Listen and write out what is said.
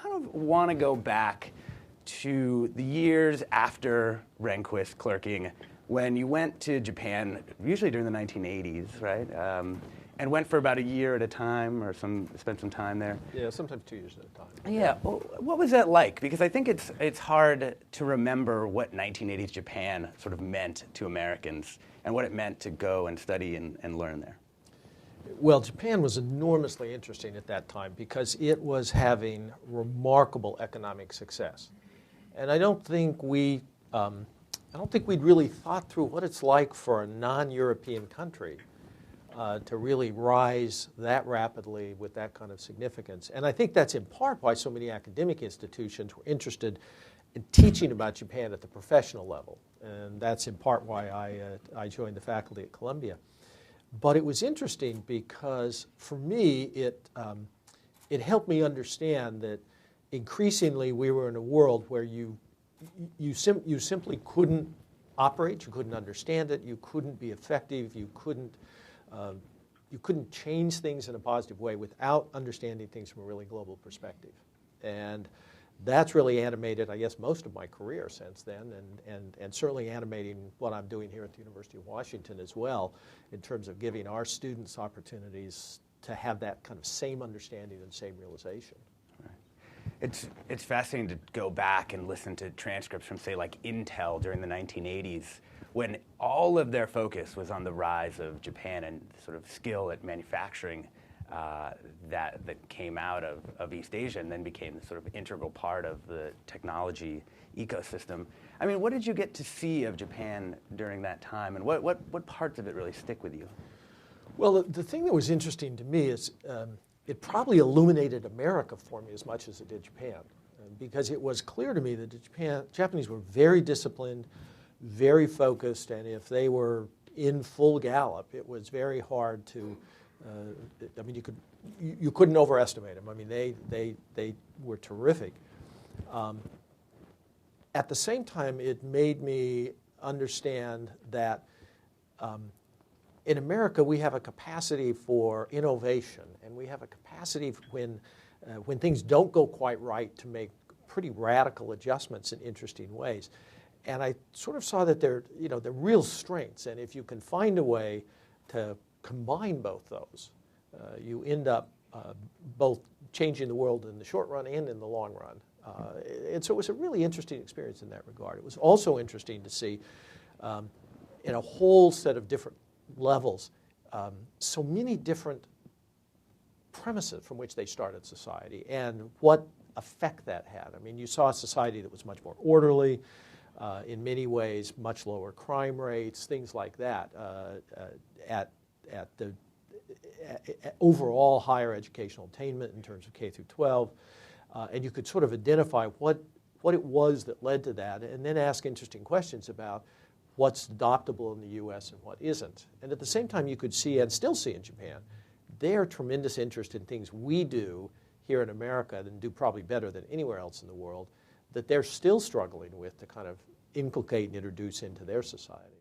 kind of want to go back to the years after Rehnquist clerking, when you went to Japan, usually during the 1980s, right? And went for about a year at a time, or spent some time there. Yeah, sometimes 2 years at a time. Yeah. Well, what was that like? Because I think it's hard to remember what 1980s Japan sort of meant to Americans and what it meant to go and study and learn there. Well, Japan was enormously interesting at that time because it was having remarkable economic success, and I don't think we'd really thought through what it's like for a non-European country to really rise that rapidly with that kind of significance. And I think that's in part why so many academic institutions were interested in teaching about Japan at the professional level, and that's in part why I joined the faculty at Columbia. But it was interesting because, for me, it helped me understand that increasingly we were in a world where you simply couldn't operate, you couldn't understand it, you couldn't be effective, you couldn't change things in a positive way without understanding things from a really global perspective. And that's really animated, I guess, most of my career since then, and certainly animating what I'm doing here at the University of Washington as well, in terms of giving our students opportunities to have that kind of same understanding and same realization. It's fascinating to go back and listen to transcripts from, say, like Intel during the 1980s, when all of their focus was on the rise of Japan and sort of skill at manufacturing that came out of East Asia and then became the sort of integral part of the technology ecosystem. I mean, what did you get to see of Japan during that time, and what parts of it really stick with you? Well, the thing that was interesting to me is it probably illuminated America for me as much as it did Japan, because it was clear to me that the Japanese were very disciplined, very focused, and if they were in full gallop, it was very hard to I mean, you couldn't overestimate them. I mean, they were terrific. At the same time, it made me understand that in America we have a capacity for innovation, and we have a capacity when things don't go quite right to make pretty radical adjustments in interesting ways. And I sort of saw that they're real strengths, and if you can find a way to combine both those, you end up both changing the world in the short run and in the long run. And so it was a really interesting experience in that regard. It was also interesting to see in a whole set of different levels so many different premises from which they started society and what effect that had. I mean, you saw a society that was much more orderly, in many ways much lower crime rates, things like that, at the overall higher educational attainment in terms of K through 12, and you could sort of identify what it was that led to that, and then ask interesting questions about what's adoptable in the U.S. and what isn't. And at the same time, you could see, and still see in Japan, their tremendous interest in things we do here in America and do probably better than anywhere else in the world, that they're still struggling with to kind of inculcate and introduce into their society.